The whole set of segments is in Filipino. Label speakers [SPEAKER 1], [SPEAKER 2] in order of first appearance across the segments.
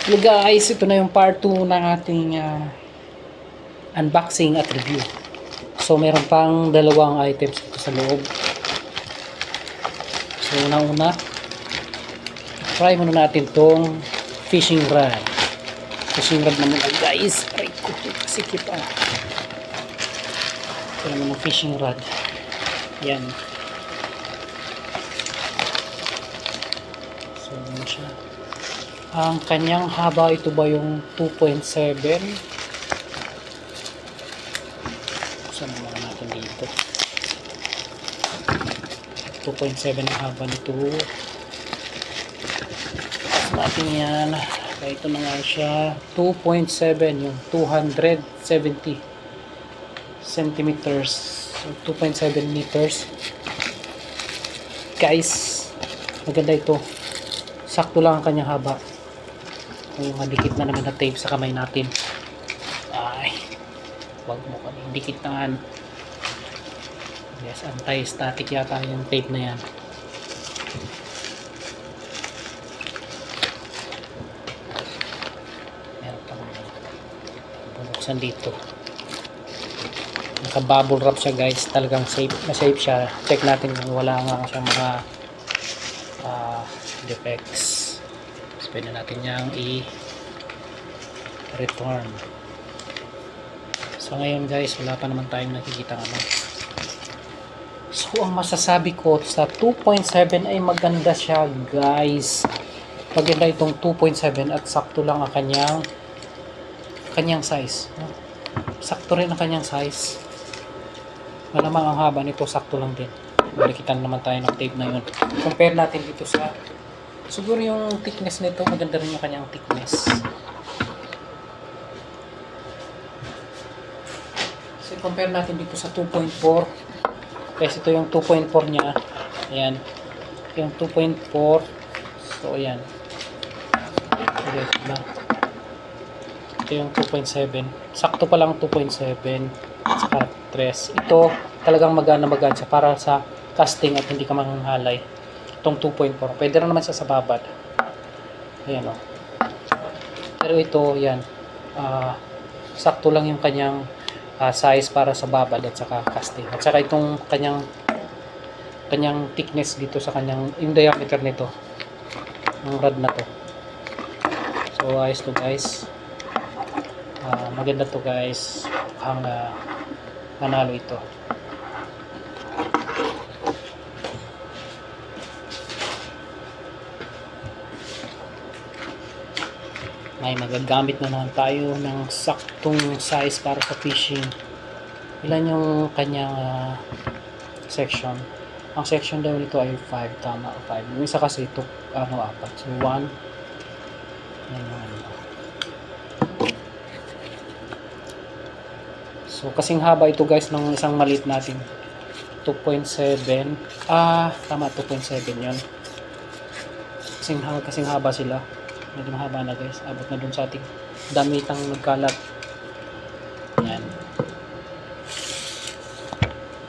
[SPEAKER 1] Hello guys, ito na yung part 2 ng ating unboxing at review. So meron pang dalawang items dito sa loob. So una-una, try muna natin tong fishing rod. Fishing rod na muna guys. Aray ko, sikip ah. Ito naman ang fishing rod. Yan. So ano siya. Ang kanyang haba, ito ba yung 2.7? Saan naman natin dito? 2.7 ang haba nito. Tapos natin yan. Kaya ito na nga siya. 2.7 yung 270 centimeters. So 2.7 meters. Guys, maganda ito. Sakto lang ang kanyang haba. Kung madikit na naman na tape sa kamay natin. Ay, wag mo kami dikitan. Yes, anti-static yata yung tape na yan. Meron pang bubuksan dito. Naka-bubble wrap siya guys. Talagang safe na safe siya. Check natin kung wala nga siya mga defects. So, pwede natin niyang i-return. So ngayon guys, wala pa naman tayong nakikita ano. So ang masasabi ko sa 2.7 ay maganda siya guys. Maganda itong 2.7 at sakto lang ang kanyang size. Sakto rin ang kanyang size. Malamang ang haba nito sakto lang din. Balikitan naman tayo ng tape na yun. Compare natin dito sa siguro yung thickness nito, maganda rin yung kanyang thickness. So compare natin dito sa 2.4. Kasi ito yung 2.4 niya. Ayan. Yung 2.4. So ayan. Okay, diba? Ito yung 2.7. Sakto pa lang 2.7 at saka 3. Ito talagang magana siya para sa casting at hindi ka manghalay. Itong 2.4. Pwede rin naman siya sa babad. Ayan o. Pero ito, yan. Sakto lang yung kanyang size para sa babad at saka casting. At saka itong kanyang thickness dito sa kanyang, yung diameter nito. Yung rod na to. So, ayos to guys. Maganda to guys. Ang panalo ito. May magagamit na naman tayo ng saktong size para sa fishing. Ilan yung kanyang section? Ang section daw nito ay 5, tama o 5. Yung isa kasi ito, 4. So 1. Yan yung ano. So kasing haba ito guys ng isang maliit natin. 2.7. Tama, 2.7 yun. Kasing haba sila. Medyo mahaba na guys. Abot na dun sa ating damitang nagkalat. Yan.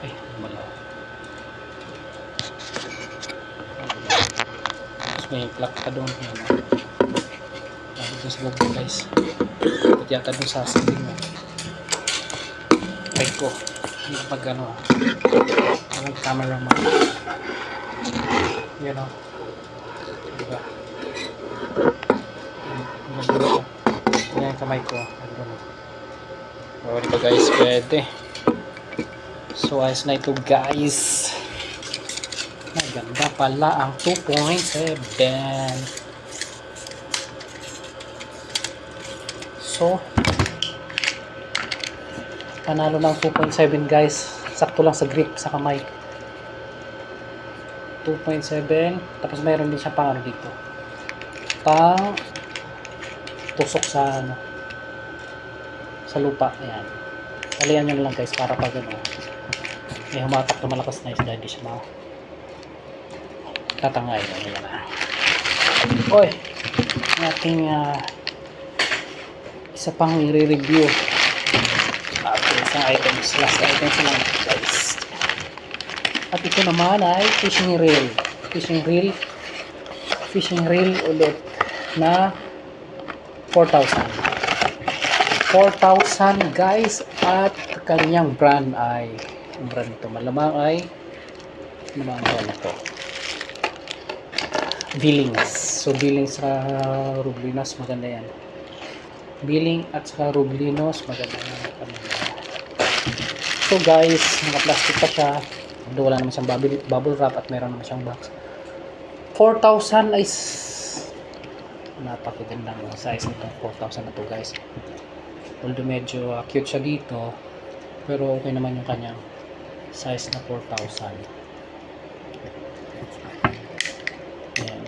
[SPEAKER 1] Ay, wala. Tapos may plug pa doon. Yan. Abot na sa bubong guys. Abot yata dun sa siling. Try ko. Hindi pag ano. Walang camera mo. Yan o. Diba? Yan yung kamay ko. O, diba guys, pwede. So, ayos na ito guys. Maganda pala ang 2.7. So, panalo ng 2.7 guys. Sakto lang sa grip sa kamay. 2.7. Tapos mayroon din siya pang ano dito. Pang tusok sa ano, sa lupa. Ayan. Talian nyo lang guys para pag ano, may humatak na malakas na isda, hindi siya tatangay. Ayan na. Oy! Ating isa pang i-review. Isang items. Last items lang guys. At ito naman ay fishing reel. Fishing reel ulit na 4,000. 4,000 guys, at kanyang brand ay, ang brand nito malamang ay ito, Billings. So Billings sa Rublinos, maganda yan. Billing at sa Rublinos, maganda yan. So guys, naka-plastic pa siya, wala naman siyang bubble wrap at meron naman siyang box. 4,000 ay napakagandang size nitong 4,000 na to guys. Although medyo cute siya dito, pero okay naman yung kanyang size na 4,000. Ayan.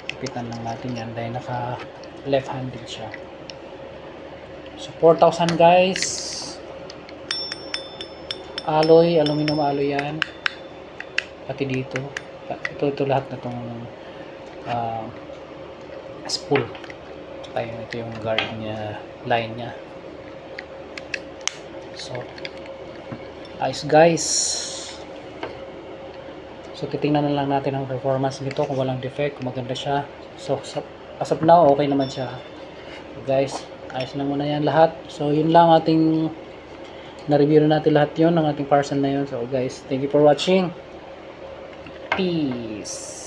[SPEAKER 1] Kapitan lang natin yan dahil naka left-handed siya. So 4,000 guys. Alloy, aluminum alloy yan. Pati dito. Ito lahat na itong spool. Ito yung guard niya, line niya. So ayos guys. So titingnan na lang natin ang performance nito, kung walang defect, kung maganda siya. So as of now, okay naman siya. So, guys, ayos na muna yan lahat. So yun lang ating na-review na natin lahat yun ng ating parcel na yun. So guys, thank you for watching. Peace.